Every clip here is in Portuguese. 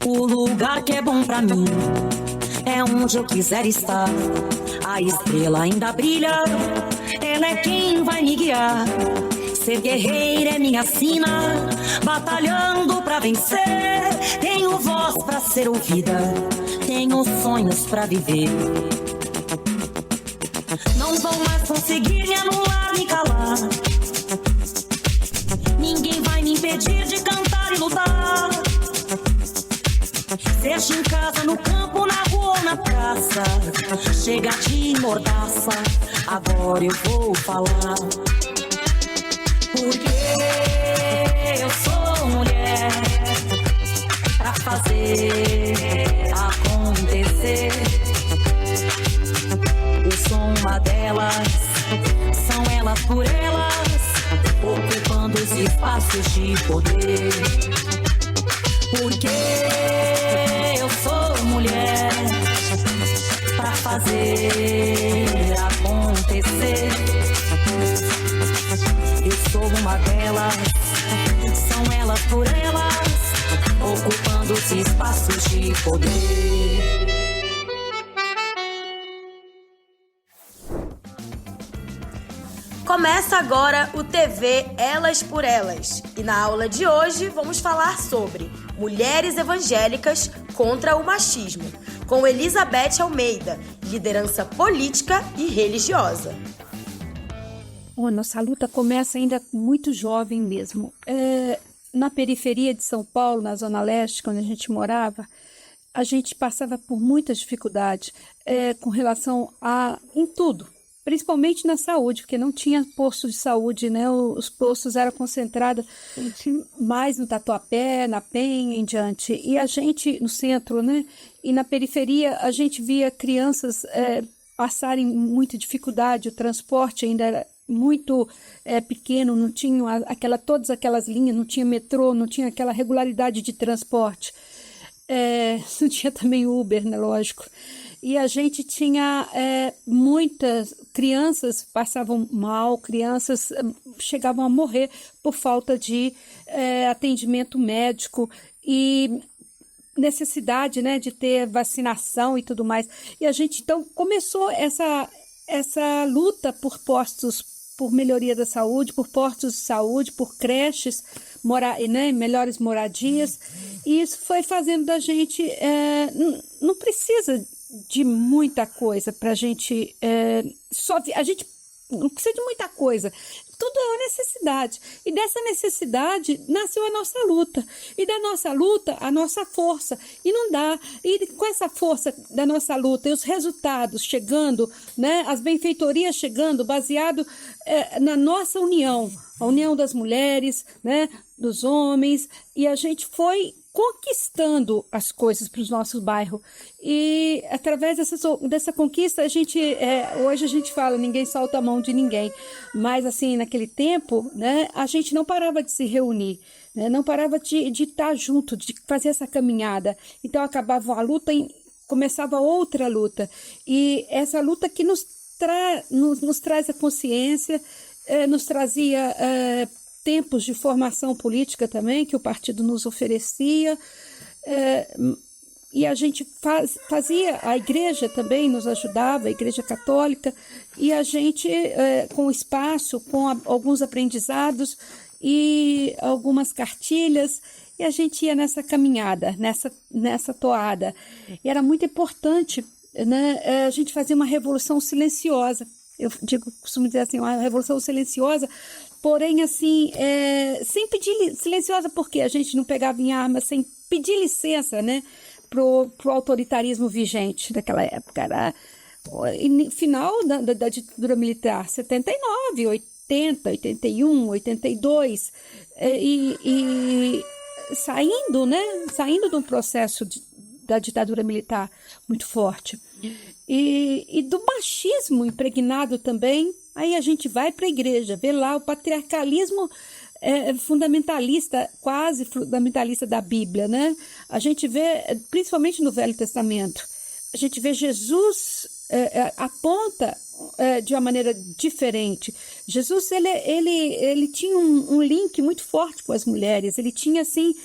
O lugar que é bom pra mim é onde eu quiser estar. A estrela ainda brilha, ela é quem vai me guiar. Ser guerreira é minha sina, batalhando pra vencer. Tenho voz pra ser ouvida, tenho sonhos pra viver. Não vão mais conseguir me anular, me calar. Ninguém vai me impedir de cantar e lutar. Seja em casa, no campo, na rua ou na praça, chega de mordaça, agora eu vou falar. Porque eu sou mulher pra fazer acontecer. Eu sou uma delas, são elas por elas, ocupando os espaços de poder. Porque eu sou mulher pra fazer acontecer. Eu sou uma delas, são elas por elas, ocupando os espaços de poder. Começa agora o TV Elas por Elas. E na aula de hoje vamos falar sobre mulheres evangélicas contra o machismo, com Elizabeth Almeida, liderança política e religiosa. Nossa luta começa ainda muito jovem mesmo. Na periferia de São Paulo, na Zona Leste, quando a gente morava, a gente passava por muitas dificuldades com relação em tudo. Principalmente na saúde, porque não tinha posto de saúde, né? Os postos eram concentrados mais no Tatuapé, na Penha, em diante. E a gente, no centro, né? E na periferia, a gente via crianças passarem muita dificuldade, o transporte ainda era muito pequeno, não tinha todas aquelas linhas, não tinha metrô, não tinha aquela regularidade de transporte. Não tinha também Uber, né? Lógico. E a gente tinha muitas crianças passavam mal, crianças chegavam a morrer por falta de atendimento médico e necessidade, né, de ter vacinação e tudo mais. E a gente então começou essa luta por postos, por melhoria da saúde, por postos de saúde, por creches, né, melhores moradias. E isso foi fazendo da gente, não precisa de muita coisa para a gente, a gente não precisa de muita coisa, tudo é uma necessidade, e dessa necessidade nasceu a nossa luta, e da nossa luta a nossa força, e não dá, e com essa força da nossa luta e os resultados chegando, né, as benfeitorias chegando, baseado na nossa união, a união das mulheres, né, dos homens, e a gente foi conquistando as coisas para os nossos bairros. E através dessa conquista, a gente, hoje a gente fala, ninguém solta a mão de ninguém. Mas assim, naquele tempo, né, a gente não parava de se reunir, né, não parava de estar junto, de fazer essa caminhada. Então acabava a luta e começava outra luta. E essa luta que nos traz a consciência, nos trazia tempos de formação política também, que o partido nos oferecia, e a gente fazia, a igreja também nos ajudava, a igreja católica, e a gente, com espaço, com alguns aprendizados e algumas cartilhas, e a gente ia nessa caminhada, nessa toada. E era muito importante, né, a gente fazia uma revolução silenciosa. Eu costumo dizer assim, uma revolução silenciosa, porém, assim, sem pedir silenciosa, porque a gente não pegava em armas, sem pedir licença, né, pro autoritarismo vigente daquela época. Era final da ditadura militar, 79, 80, 81, 82, e saindo de um processo da ditadura militar muito forte. E do machismo impregnado também. Aí a gente vai para a igreja, vê lá o patriarcalismo fundamentalista, quase fundamentalista da Bíblia, né? A gente vê, principalmente no Velho Testamento, a gente vê Jesus aponta de uma maneira diferente. Jesus, ele tinha um link muito forte com as mulheres. Ele tinha, assim,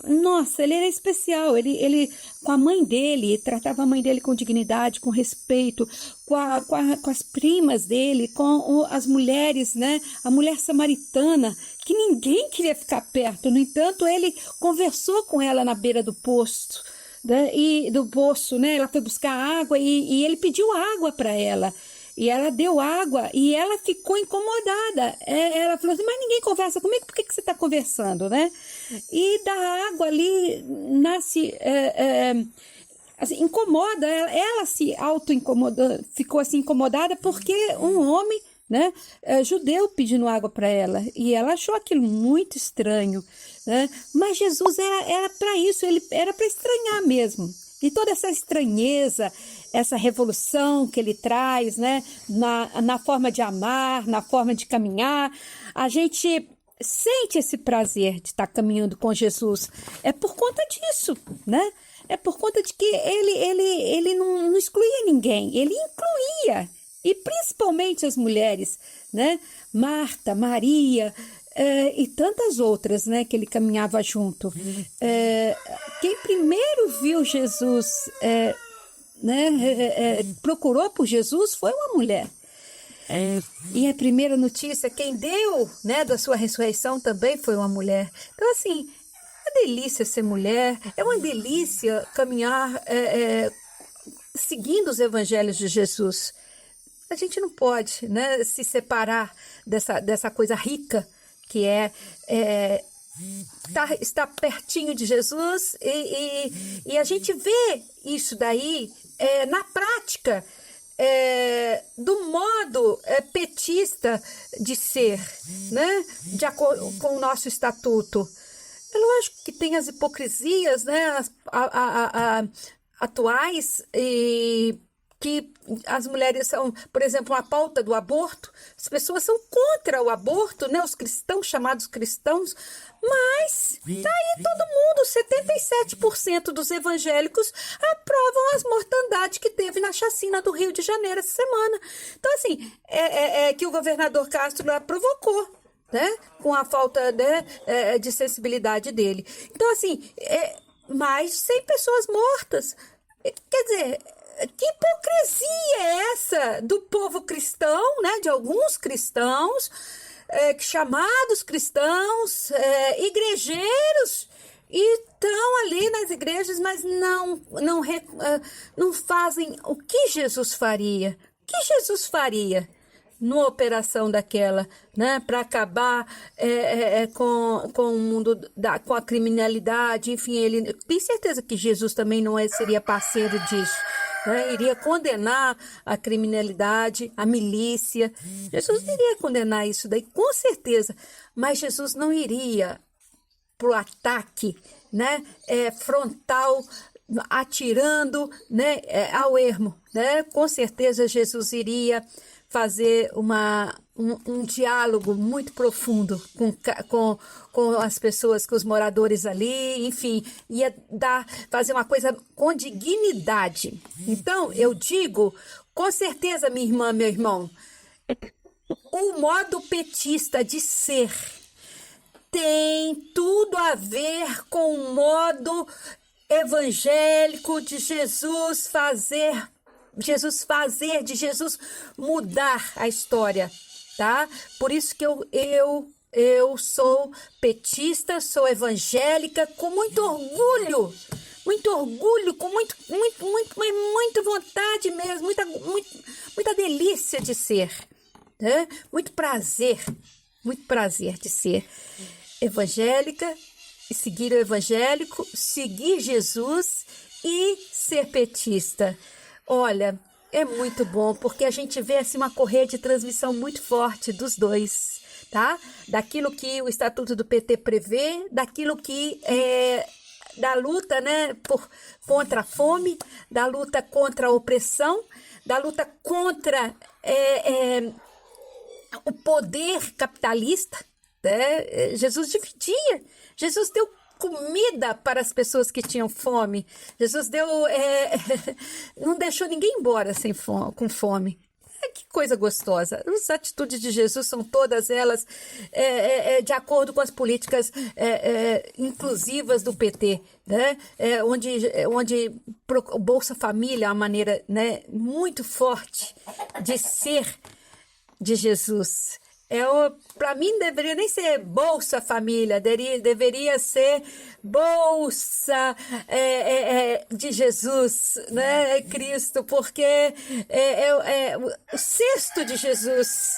nossa, ele era especial. Ele, com a mãe dele, tratava a mãe dele com dignidade, com respeito, com as primas dele, com as mulheres, né? A mulher samaritana, que ninguém queria ficar perto. No entanto, ele conversou com ela na beira do poço, né? E do poço, né? Ela foi buscar água e ele pediu água para ela. E ela deu água e ela ficou incomodada. Ela falou assim, mas ninguém conversa comigo, por que você está conversando, né? E da água ali nasce, assim, incomoda, ela se auto-incomodou, ficou assim incomodada porque um homem, né, judeu pedindo água para ela. E ela achou aquilo muito estranho, né? Mas Jesus era para isso, ele era para estranhar mesmo. E toda essa estranheza, essa revolução que ele traz, né, na forma de amar, na forma de caminhar, a gente sente esse prazer de estar caminhando com Jesus. É por conta disso, né? É por conta de que ele não excluía ninguém, ele incluía, e principalmente as mulheres, né? Marta, Maria, e tantas outras, né, que ele caminhava junto. Quem primeiro viu Jesus, né, procurou por Jesus foi uma mulher. E a primeira notícia, quem deu, né, da sua ressurreição também foi uma mulher. Então, assim, é uma delícia ser mulher, é uma delícia caminhar seguindo os evangelhos de Jesus. A gente não pode, né, se separar dessa coisa rica que estar pertinho de Jesus, e a gente vê isso daí na prática, do modo petista de ser, né? De acordo com o nosso estatuto. É lógico que tem as hipocrisias, né? Atuais, e que as mulheres são, por exemplo, a pauta do aborto, as pessoas são contra o aborto, né? Os cristãos, chamados cristãos, mas tá aí todo mundo, 77% dos evangélicos aprovam as mortandades que teve na chacina do Rio de Janeiro essa semana. Então, assim, que o governador Castro provocou, né? Com a falta, né, de sensibilidade dele. Então, assim, mais de 100 pessoas mortas. Quer dizer, que hipocrisia é essa do povo cristão, né, de alguns cristãos, chamados cristãos, igrejeiros, e estão ali nas igrejas, mas não fazem o que Jesus faria. O que Jesus faria numa operação daquela, né, para acabar com o mundo, com a criminalidade, enfim, ele tem certeza que Jesus também não seria parceiro disso. Iria condenar a criminalidade, a milícia. Jesus iria condenar isso daí, com certeza. Mas Jesus não iria para o ataque, né, frontal, atirando, né, ao ermo. Né? Com certeza Jesus iria fazer um diálogo muito profundo com as pessoas, com os moradores ali, enfim, ia fazer uma coisa com dignidade. Então, eu digo, com certeza, minha irmã, meu irmão, o modo petista de ser tem tudo a ver com o modo evangélico de Jesus mudar a história, tá? Por isso que eu sou petista, sou evangélica, com muito orgulho, com muita vontade mesmo, muita delícia de ser, né? Muito prazer de ser evangélica, e seguir o evangélico, seguir Jesus e ser petista. Olha, é muito bom, porque a gente vê assim uma correia de transmissão muito forte dos dois, tá? Daquilo que o Estatuto do PT prevê, daquilo que da luta, né, contra a fome, da luta contra a opressão, da luta contra o poder capitalista, né? Jesus dividia, Jesus deu comida para as pessoas que tinham fome. Jesus não deixou ninguém embora com fome. Que coisa gostosa. As atitudes de Jesus são todas elas de acordo com as políticas inclusivas do PT, né? Onde o Bolsa Família é uma maneira, né, muito forte de ser de Jesus. Para mim, deveria nem ser Bolsa Família, deveria ser Bolsa de Jesus, né? Cristo, porque o cesto de Jesus.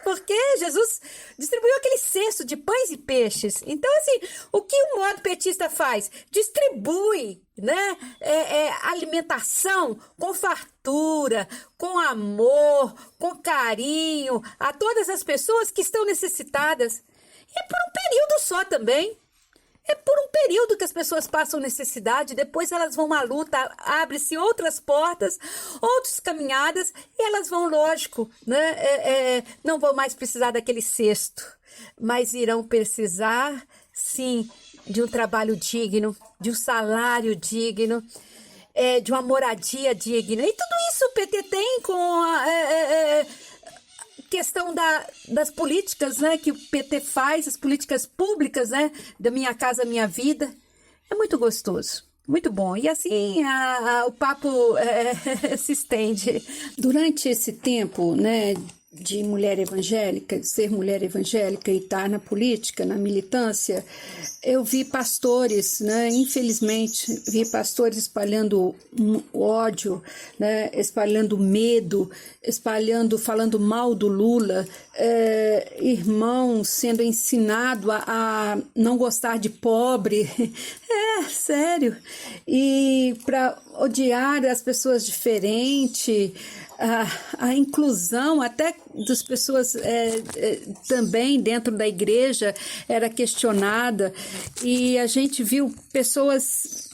Porque Jesus distribuiu aquele cesto de pães e peixes. Então, assim, o que o modo petista faz? Distribui, né? Alimentação com fartura, com amor, com carinho a todas as pessoas que estão necessitadas. E por um período só também. É por um período que as pessoas passam necessidade, depois elas vão à luta, abre-se outras portas, outras caminhadas, e elas vão, lógico, né? Não vão mais precisar daquele cesto, mas irão precisar, sim, de um trabalho digno, de um salário digno, de uma moradia digna. E tudo isso o PT tem com a questão das políticas, né, que o PT faz, as políticas públicas, né, da Minha Casa Minha Vida. É muito gostoso, muito bom. E assim o papo se estende. Durante esse tempo, né, de mulher evangélica, de ser mulher evangélica e estar na política, na militância, eu vi pastores, né, infelizmente, vi pastores espalhando ódio, né, espalhando medo, falando mal do Lula, irmãos sendo ensinado a não gostar de pobre, sério, e para odiar as pessoas diferentes, a inclusão até das pessoas também dentro da igreja era questionada, e a gente viu pessoas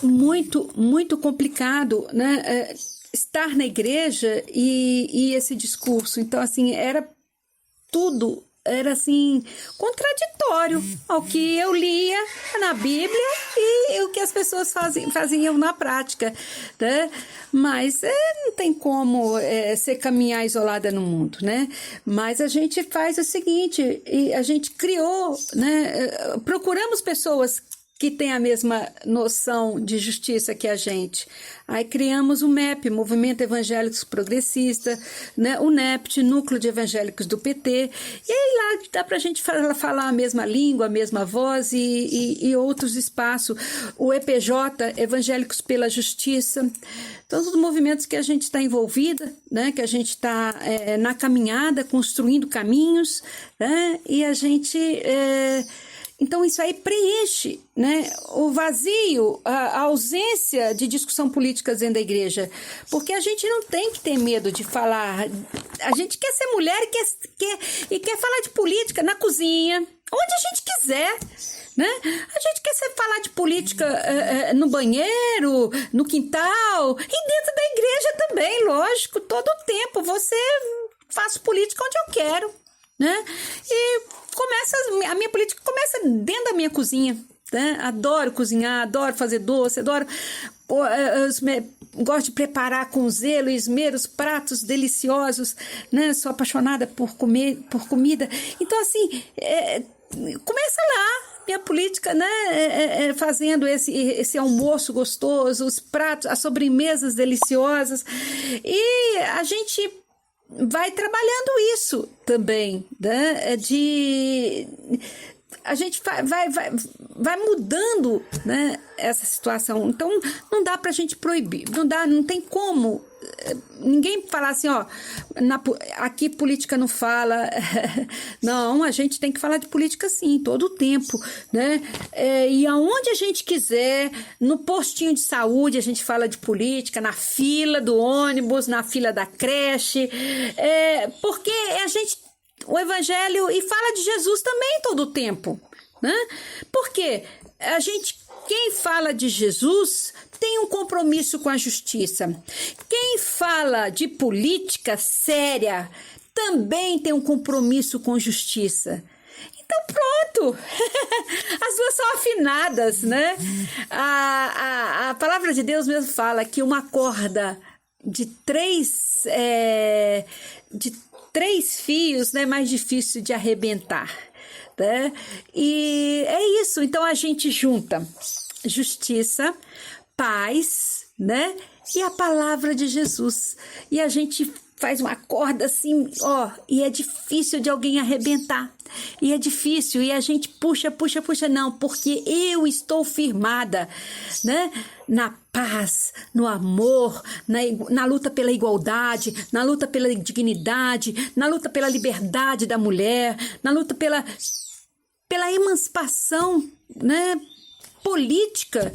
muito complicado, né, estar na igreja e esse discurso. Então, assim, era assim, contraditório ao que eu lia na Bíblia e o que as pessoas faziam na prática, né? Mas não tem como ser caminhar isolada no mundo, né? Mas a gente faz o seguinte, a gente criou, né? Procuramos pessoas que tem a mesma noção de justiça que a gente. Aí criamos o MEP, Movimento Evangélicos Progressista, né? O NEPT, Núcleo de Evangélicos do PT, e aí lá dá para a gente falar a mesma língua, a mesma voz e outros espaços. O EPJ, Evangélicos pela Justiça. Então, são os movimentos que a gente está envolvida, né? Que a gente está na caminhada, construindo caminhos, né? E a gente... Então, isso aí preenche, né, o vazio, a ausência de discussão política dentro da igreja. Porque a gente não tem que ter medo de falar. A gente quer ser mulher e quer falar de política na cozinha, onde a gente quiser. Né? A gente quer falar de política no banheiro, no quintal, e dentro da igreja também, lógico, todo o tempo. Faço política onde eu quero. Né? E a minha política começa dentro da minha cozinha, né? Adoro cozinhar, adoro fazer doce, gosto de preparar com zelo e esmero os pratos deliciosos, né? Sou apaixonada por comida. Então, assim, começa lá minha política, né? Fazendo esse almoço gostoso, os pratos, as sobremesas deliciosas, e a gente vai trabalhando isso também, né? A gente vai mudando, né, essa situação. Então, não dá para a gente proibir, não tem como ninguém falar assim, ó, aqui política não fala. Não, a gente tem que falar de política sim, todo o tempo, né? E aonde a gente quiser, no postinho de saúde a gente fala de política, na fila do ônibus, na fila da creche, porque o evangelho, e fala de Jesus também todo o tempo, né? Porque quem fala de Jesus tem um compromisso com a justiça. Quem fala de política séria também tem um compromisso com justiça. Então pronto, as duas são afinadas, né? A palavra de Deus mesmo fala que uma corda de três fios, né, é mais difícil de arrebentar, né? E é isso, então a gente junta justiça, paz, né? E a palavra de Jesus, e a gente faz uma corda assim, ó, e é difícil de alguém arrebentar, e é difícil, e a gente puxa, não, porque eu estou firmada, né, na paz, no amor, na luta pela igualdade, na luta pela dignidade, na luta pela liberdade da mulher, na luta pela emancipação, né, política.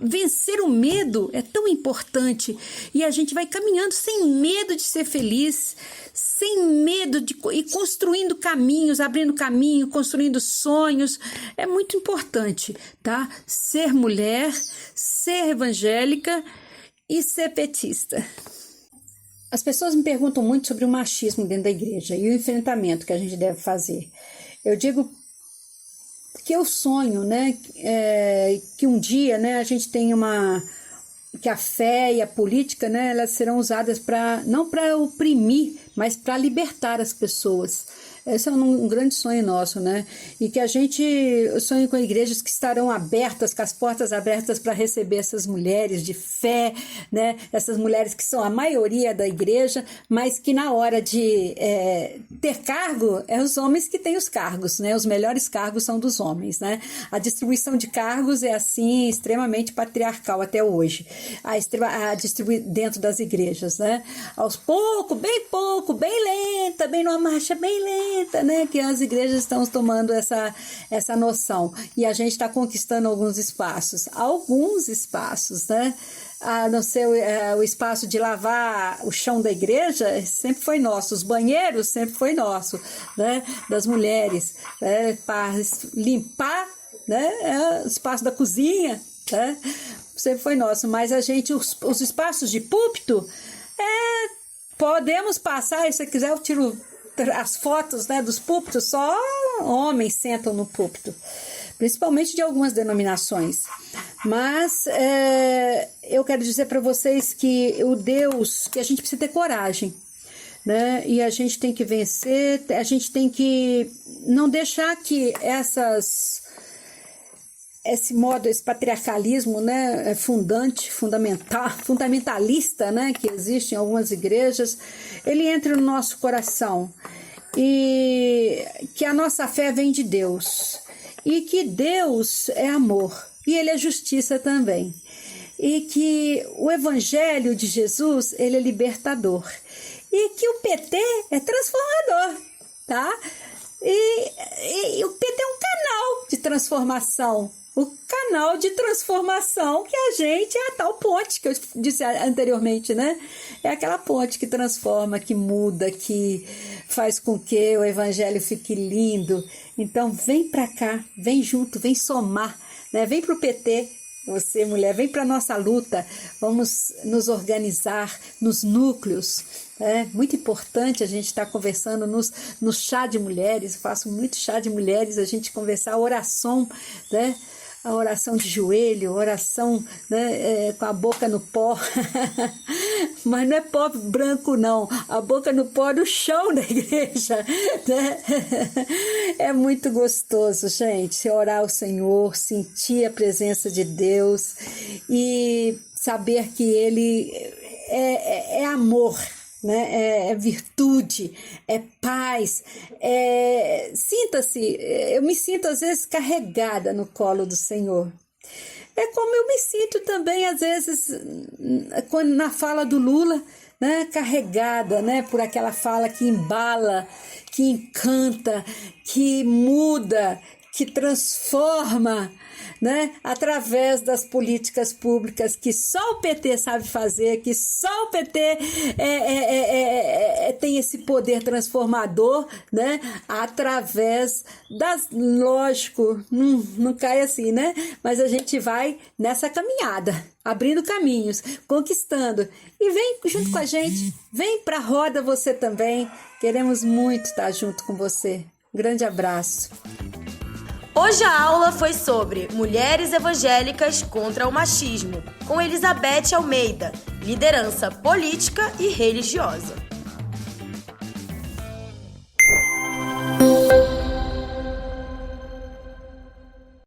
Vencer o medo é tão importante, e a gente vai caminhando sem medo de ser feliz, sem medo e construindo caminhos, abrindo caminho, construindo sonhos. É muito importante, tá? Ser mulher, ser evangélica e ser petista. As pessoas me perguntam muito sobre o machismo dentro da igreja e o enfrentamento que a gente deve fazer. Eu digo que eu sonho, né, que um dia, né, a gente tenha que a fé e a política, né, elas serão usadas não para oprimir, mas para libertar as pessoas. Esse é um grande sonho nosso, né? E que a gente sonhe com igrejas que estarão abertas, com as portas abertas para receber essas mulheres de fé, né? Essas mulheres que são a maioria da igreja, mas que na hora de ter cargo, é os homens que têm os cargos, né? Os melhores cargos são dos homens, né? A distribuição de cargos é assim, extremamente patriarcal até hoje, dentro das igrejas, né? Aos pouco, bem lenta, bem numa marcha bem lenta, né, que as igrejas estão tomando essa noção, e a gente está conquistando alguns espaços, né, a não ser o espaço de lavar o chão da igreja, sempre foi nosso, os banheiros sempre foi nosso, né, das mulheres, né, para limpar, né, o espaço da cozinha, né, sempre foi nosso, mas os espaços de púlpito, podemos passar, e se quiser eu tiro as fotos, né, dos púlpitos, só homens sentam no púlpito, principalmente de algumas denominações. Mas eu quero dizer para vocês que que a gente precisa ter coragem, né, e a gente tem que vencer, a gente tem que não deixar que esse patriarcalismo, né, fundamentalista, né, que existe em algumas igrejas, ele entre no nosso coração, e que a nossa fé vem de Deus, e que Deus é amor, e Ele é justiça também, e que o Evangelho de Jesus, ele é libertador, e que o PT é transformador, tá? E o PT é um canal de transformação, que a gente é a tal ponte que eu disse anteriormente, né? É aquela ponte que transforma, que muda, que faz com que o evangelho fique lindo. Então vem para cá, vem junto, vem somar, né? Vem para o PT, você mulher, vem para a nossa luta, vamos nos organizar nos núcleos. É muito importante a gente estar conversando no chá de mulheres, faço muito chá de mulheres, a gente conversar, oração, né? A oração de joelho, oração, né, com a boca no pó, mas não é pó branco não, a boca no pó do chão da igreja, né? É muito gostoso, gente, orar ao Senhor, sentir a presença de Deus e saber que Ele é amor, né? É virtude, é paz, sinta-se, eu me sinto às vezes carregada no colo do Senhor. É como eu me sinto também às vezes na fala do Lula, né? Carregada, né? Por aquela fala que embala, que encanta, que muda, que transforma, né, através das políticas públicas que só o PT sabe fazer, que só o PT tem esse poder transformador, né, através lógico, não cai assim, né, mas a gente vai nessa caminhada, abrindo caminhos, conquistando, e vem junto com a gente, vem pra roda você também, queremos muito estar junto com você. Grande abraço. Hoje a aula foi sobre mulheres evangélicas contra o machismo, com Elizabeth Almeida, liderança política e religiosa.